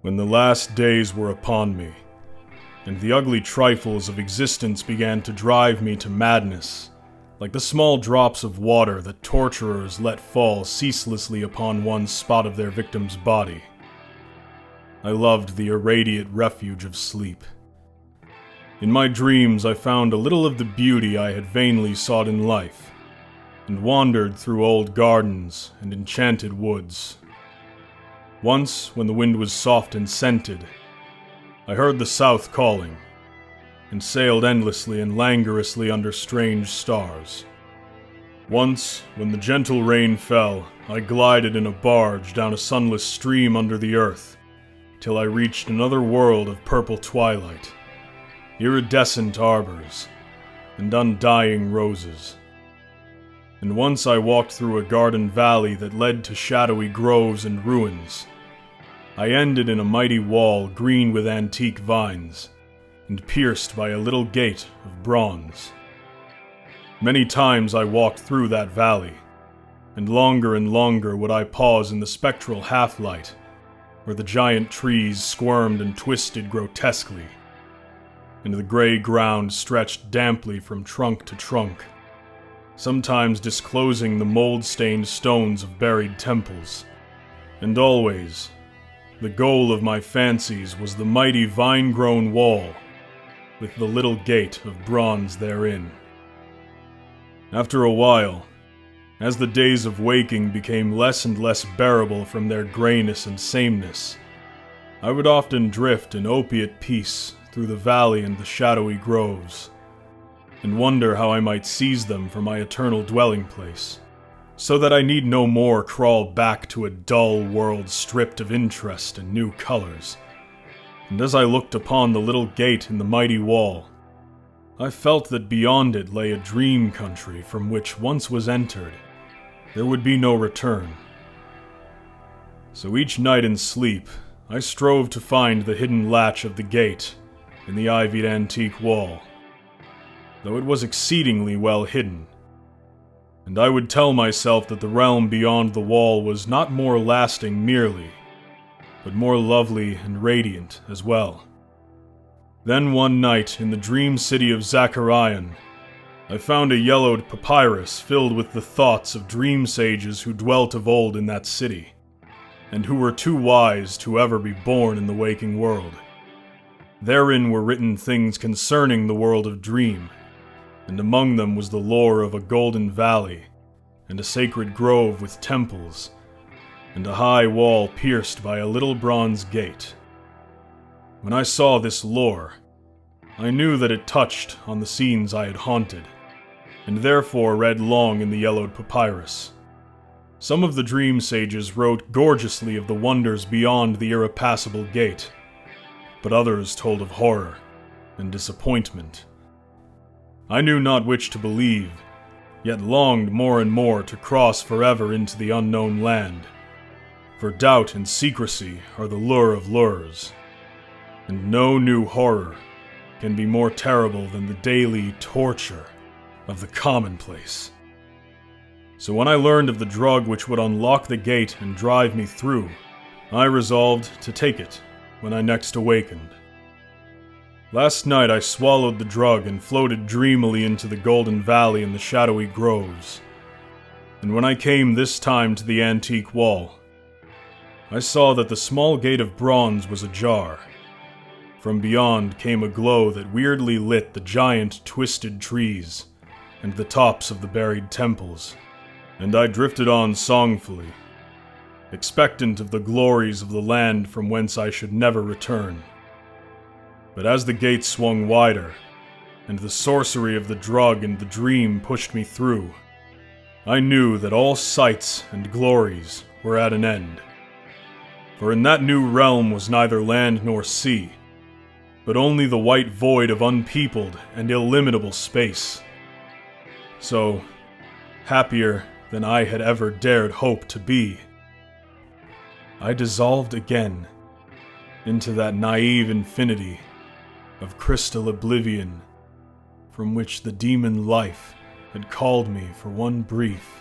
When the last days were upon me, and the ugly trifles of existence began to drive me to madness, like the small drops of water that torturers let fall ceaselessly upon one spot of their victim's body, I loved the irradiate refuge of sleep. In my dreams I found a little of the beauty I had vainly sought in life, and wandered through old gardens and enchanted woods. Once, when the wind was soft and scented, I heard the south calling, and sailed endlessly and languorously under strange stars. Once, when the gentle rain fell, I glided in a barge down a sunless stream under the earth, till I reached another world of purple twilight, iridescent arbors, and undying roses. And once I walked through a garden valley that led to shadowy groves and ruins. I ended in a mighty wall green with antique vines, and pierced by a little gate of bronze. Many times I walked through that valley, and longer would I pause in the spectral half-light, where the giant trees squirmed and twisted grotesquely, and the gray ground stretched damply from trunk to trunk, sometimes disclosing the mold-stained stones of buried temples, and always the goal of my fancies was the mighty vine-grown wall, with the little gate of bronze therein. After a while, as the days of waking became less and less bearable from their grayness and sameness, I would often drift in opiate peace through the valley and the shadowy groves, and wonder how I might seize them for my eternal dwelling place, so that I need no more crawl back to a dull world stripped of interest and new colors. And as I looked upon the little gate in the mighty wall, I felt that beyond it lay a dream country from which, once was entered, there would be no return. So each night in sleep, I strove to find the hidden latch of the gate in the ivied antique wall, though it was exceedingly well hidden. And I would tell myself that the realm beyond the wall was not more lasting merely, but more lovely and radiant as well. Then one night, in the dream city of Zacharian, I found a yellowed papyrus filled with the thoughts of dream sages who dwelt of old in that city, and who were too wise to ever be born in the waking world. Therein were written things concerning the world of dream, and among them was the lore of a golden valley, and a sacred grove with temples, and a high wall pierced by a little bronze gate. When I saw this lore, I knew that it touched on the scenes I had haunted, and therefore read long in the yellowed papyrus. Some of the dream sages wrote gorgeously of the wonders beyond the irrepassable gate, but others told of horror and disappointment. I knew not which to believe, yet longed more and more to cross forever into the unknown land. For doubt and secrecy are the lure of lures, and no new horror can be more terrible than the daily torture of the commonplace. So when I learned of the drug which would unlock the gate and drive me through, I resolved to take it when I next awakened. Last night I swallowed the drug and floated dreamily into the golden valley and the shadowy groves. And when I came this time to the antique wall, I saw that the small gate of bronze was ajar. From beyond came a glow that weirdly lit the giant twisted trees and the tops of the buried temples, and I drifted on songfully, expectant of the glories of the land from whence I should never return. But as the gate swung wider, and the sorcery of the drug and the dream pushed me through, I knew that all sights and glories were at an end. For in that new realm was neither land nor sea, but only the white void of unpeopled and illimitable space. So, happier than I had ever dared hope to be, I dissolved again into that naive infinity of crystal oblivion from which the demon life had called me for one brief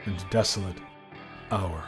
and desolate hour.